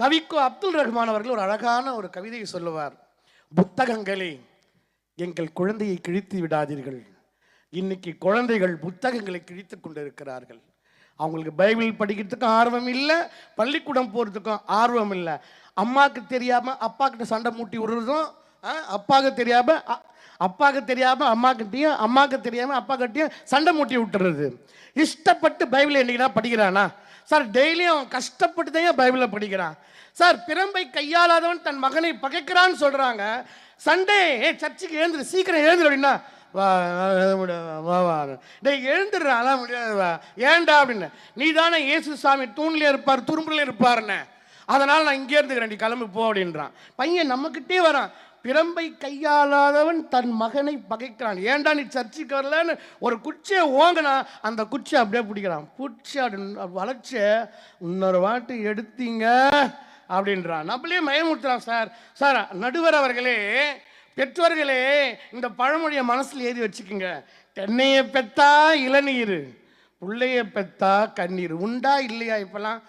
கவிக்கோ அப்துல் ரஹ்மான் அவர்கள் ஒரு அழகான ஒரு கவிதையை சொல்லுவார். புத்தகங்களே எங்கள் குழந்தையை கிழித்து விடாதீர்கள். இன்னைக்கு குழந்தைகள் புத்தகங்களை கிழித்து கொண்டிருக்கிறார்கள். அவங்களுக்கு பைபிள் படிக்கிறதுக்கும் ஆர்வம் இல்லை, பள்ளிக்கூடம் போகிறதுக்கும் ஆர்வம் இல்லை. அம்மாவுக்கு தெரியாமல் அப்பா கிட்ட சண்டை மூட்டி விடுறதும், அப்பாவுக்கு தெரியாமல் அம்மாக்கிட்டையும், அம்மாவுக்கு தெரியாமல் அப்பா கிட்டையும் சண்டை மூட்டி விட்டுறது. இஷ்டப்பட்டு பைபிளை என்னைக்குனா படிக்கிறானா சார்? டெய்லியும் அவன் கஷ்டப்பட்டு தான் பைபிளை படிக்கிறான் சார். பிறம்பை கையாளாதவன் தன் மகனை பகைக்கிறான்னு சொல்கிறாங்க. சண்டே சர்ச்சுக்கு எழுந்துரு, சீக்கிரம் எழுந்துரு அப்படின்னா எழுந்துடுறா, அதான் முடியாது, ஏன்டா அப்படின்னு. நீ தானே இயேசு சாமி தூண்லேயே இருப்பார் துரும்புல இருப்பாருன்னு, அதனால் நான் இங்கே இருந்துக்கிறேன், நீ கிளம்பி போ அப்படின்றான். பையன் நம்மக்கிட்டே வரான். பிறம்பை கையாளாதவன் தன் மகனை பகைக்கிறான். ஏன்டா நீ சர்ச்சுக்கு வரலன்னு ஒரு குச்சியை ஓங்கினா அந்த குச்சியை அப்படியே பிடிக்கிறான். பிடிச்சி அப்படி வளைச்ச இன்னொரு வாட்டி எடுத்தீங்க அப்படின்றான். நம்மளே மயமுத்துறான். சார் நடுவர் அவர்களே, பெற்றோர்களே, இந்த பழமொழியை மனசில் எழுதி வச்சுக்கோங்க. தென்னையை பெத்தா இளநீர், பிள்ளைய பெத்தா கண்ணீர். உண்டா இல்லையா? இப்பெல்லாம்